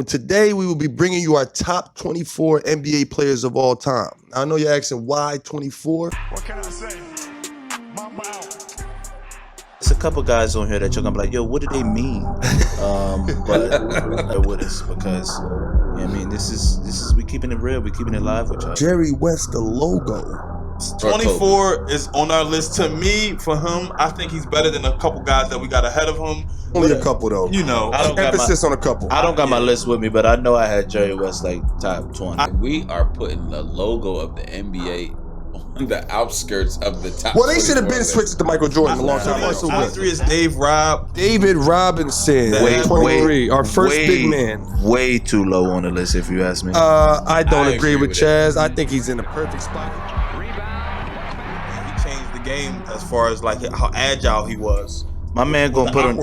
Today, we will be bringing you our top 24 NBA players of all time. I know you're asking why 24. What can I say? My mouth. There's a couple guys on here that you're gonna be like, yo, what do they mean? But they're with us because, I mean, this is we keeping it real, we keeping it live with y'all. Jerry West, the logo. 24 is on our list. To me, for him, I think he's better than a couple guys that we got ahead of him. Only a couple though. You know, emphasis on a couple. I don't got my list with me, but I know I had Jerry West like top 20. We are putting the logo of the NBA on the outskirts of the top. Well, they should have been switched to Michael Jordan a long time ago. Top 3 is David Robinson, Wait, 23, our first big man. Way too low on the list, if you ask me. I don't agree with Chaz. I think he's in the perfect spot. He changed the game as far as like how agile he was. My man gonna put on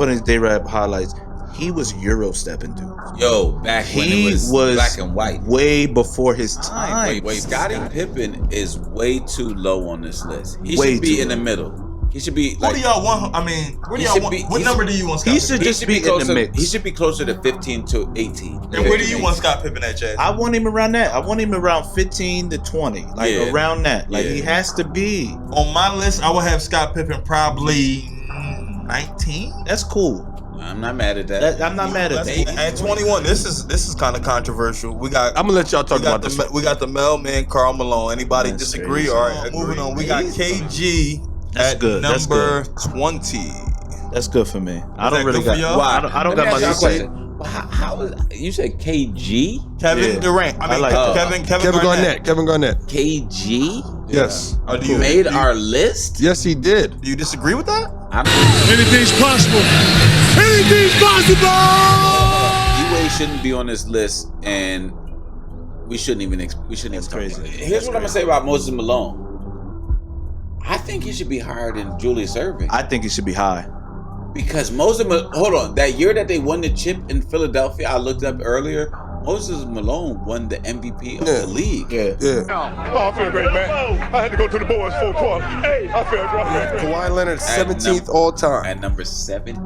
his day-rap highlights. He was Euro stepping, dude. Yo, back when it was black and white. Way before his time. Wait, Scottie Pippen is way too low on this list. He Way should be too in the middle. He should be like. What do y'all want? I mean, what do y'all want? What number do you want Scott He Pippen? should just be in the mix. He should be closer to 15 to 18. And where do you want Scott Pippen at, Chaz? I want him around that. I want him around 15 to 20. Like around that. Like he has to be. On my list, I would have Scott Pippen probably 19. That's cool. I'm not mad at that. I'm not mad at that. At 21, this is kind of controversial. I'm gonna let y'all talk about this. We got the mailman Karl Malone. Anybody disagree? Crazy. All right, moving on. We got KG at number 20. That's good for me. I don't really got. I don't got my question. How is you said KG? Kevin Durant. I mean, Kevin Garnett. Kevin Garnett. KG? Yes. You made our list? Yes, he did. Do you disagree with that? Anything's possible. Anything's possible. D-Wade shouldn't be on this list, and we shouldn't even talk crazy. about it. Here's what I'm gonna say about Moses Malone. I think he should be higher than Julius Erving. I think he should be high. Because hold on, that year that they won the chip in Philadelphia, I looked up earlier, Moses Malone won the MVP of the league. Yeah. Oh, I feel great, man. I had to go to the boys full court. Hey, I feel great. Kawhi Leonard, 17th all time. At number 17.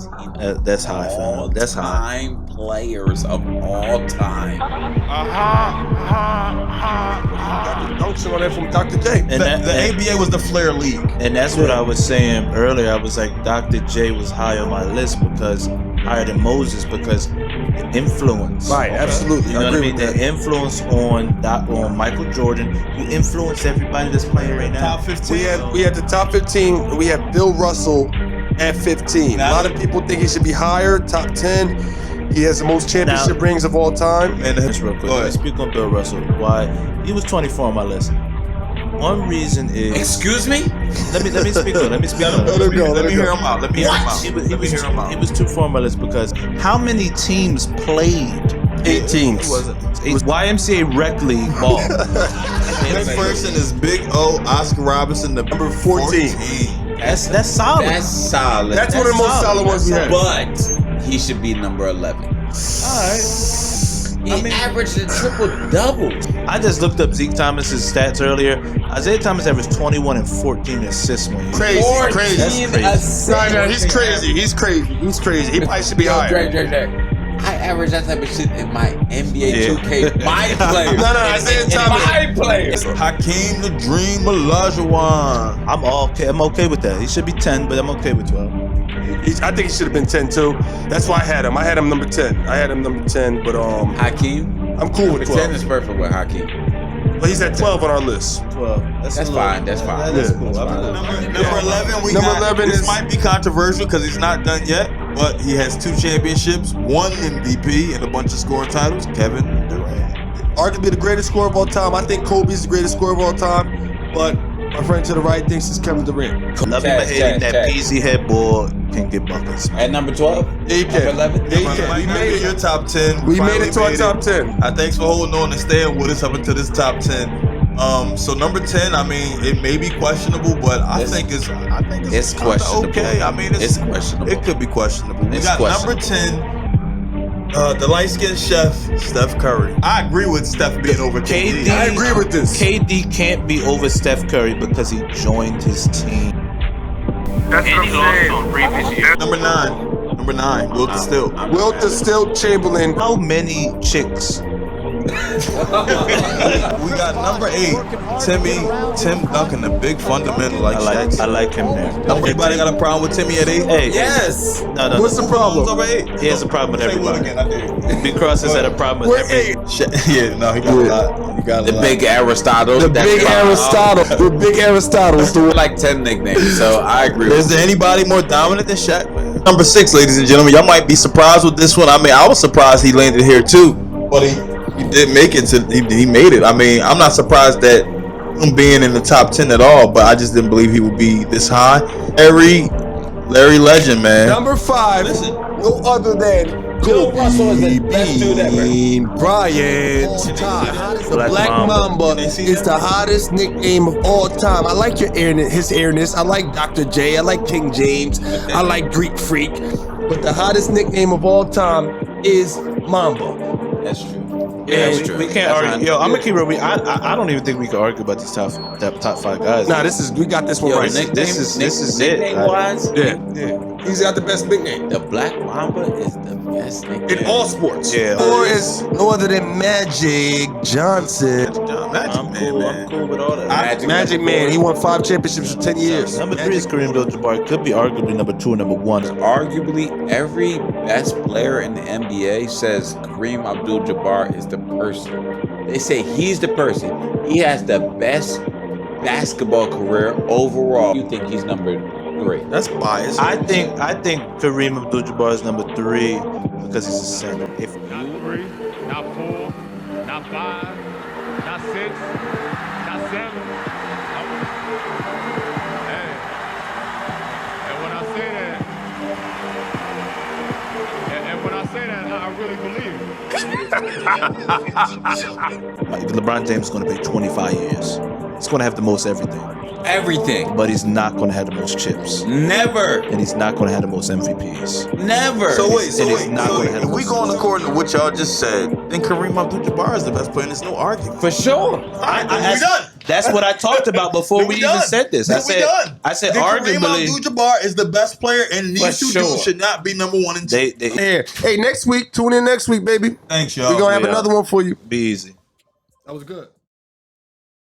That's high, fam. That's high. All-time players of all time. Duncan on there from Dr. J. And the ABA was the Flair League. And that's what I was saying earlier. I was like, Dr. J was high on my list because higher than Moses because the influence. Right, absolutely. You know what I mean? The influence on Michael Jordan, who influenced everybody that's playing right now. Top 15. We had the top 15. We have Bill Russell at 15. A lot of people think he should be higher, top 10. He has the most championship rings of all time. And just real quick, let's speak on Bill Russell. Why? He was 24 on my list. One reason is. Excuse me? Let me speak on it. Let me speak on it. Let me hear him out. Let me hear him out. He was too far on my list because how many teams played? 8 teams. It was YMCA Rec League ball. Next person is Big O, Oscar Robertson, number 14. That's solid. That's solid. That's one of the most solid ones we had. But he should be number 11. All right. He averaged a triple-double. I just looked up Zeke Thomas's stats earlier. Isiah Thomas averaged 21 and 14 assists one year. Crazy. That's crazy. No, he's crazy. He probably should be higher. Drake. I average that type of shit in my NBA 2K. My players. No, Isiah Thomas. My players. Hakeem the Dream Olajuwon. I'm okay with that. He should be 10, but I'm okay with 12. I think he should have been 10 too. That's why I had him. I had him number 10. But Hakeem? I'm cool with 12. 10 is perfect with Hakeem. But he's at 12 on our list. 12. That's fine. That's fine. That's cool. Number 11. This might be controversial because he's not done yet, but he has 2 championships, 1 MVP, and a bunch of scoring titles. Kevin Durant. Arguably the greatest scorer of all time. I think Kobe's the greatest scorer of all time, but my friend to the right thinks it's Kevin Durant. Love him or hate him, that peasy head boy can get buckets. At number 12? He can. Number 11? We made it. Your top 10. We made it to our top 10. Thanks for holding on and staying with us up until this top 10. So number 10, I mean, it may be questionable, but I think it's questionable. Okay, I mean, it's questionable. It could be questionable. We got questionable. number 10. The light-skinned chef, Steph Curry. I agree with Steph being over KD. I agree with this. KD can't be over Steph Curry because he joined his team. That's what I'm saying. Number 9. Number 9, Wilt Still. Wilt Still Chamberlain. How many chicks? We got number 8, Tim Duncan, the big fundamental like Shaq. I like him there. Everybody got a problem with Timmy at 8? Hey, Yes. no. What's the problem? Over 8? He has a problem with Say Wilt everybody. again, I did. B Cross has had a problem with We're every. 8. Yeah, no, he got a lot. He got a The lot. big Aristotle. The big Aristotle. The big Aristotle. I like Tim nicknames, so I agree. Is there anybody more dominant than Shaq, man? Number 6, ladies and gentlemen. Y'all might be surprised with this one. I mean, I was surprised he landed here too, but he did make it to. He made it. I mean, I'm not surprised that him being in the top 10 at all, but I just didn't believe he would be this high. Larry Legend, man. Number 5. No other than Bill Russell is the best dude ever. Bryant. The Black Black Mamba. Mamba is the hottest nickname of all time. I like your airness, his airness. I like Dr. J. I like King James. I like Greek Freak. But the hottest nickname of all time is Mamba. That's true. Yeah, That's true. we can't That's argue. Yo, I'm gonna keep it real. I don't even think we can argue about these top 5 guys. Nah, we got this one right. This is it. Nickname wise, Yeah. He's got the best nickname. the Black Mamba is the best nickname. In all sports. Yeah. Or is no other than Magic Johnson. Magic I'm Man, cool. man. I'm cool with all that. Magic Man. He won 5 championships in 10 years. Number 3 is Kareem Abdul-Jabbar. Could be arguably number 2 and number 1. Arguably, every best player in the NBA says Kareem Abdul-Jabbar is the person. They say he's the person. He has the best basketball career overall. You think he's number 3? That's biased. I think Kareem Abdul-Jabbar is number 3 because he's a center. If Not 3, not 4, not 5, not 6, not 7. Hey, and when I say that, I really believe it. LeBron James is going to play 25 years. He's going to have the most everything, Everything. but he's not going to have the most chips, Never. and he's not going to have the most MVPs. Never. So wait, If we going according to what y'all just said, then Kareem Abdul-Jabbar is the best player, and there's no argument. For sure. We done. That's what I talked about before we even said this. I said Kareem arguably Abdul-Jabbar is the best player, and these For two sure. dudes should not be number 1 and 2. they Here. Hey, next week, tune in next week, baby. Thanks, y'all. We're going to have another one for you. be easy. That was good.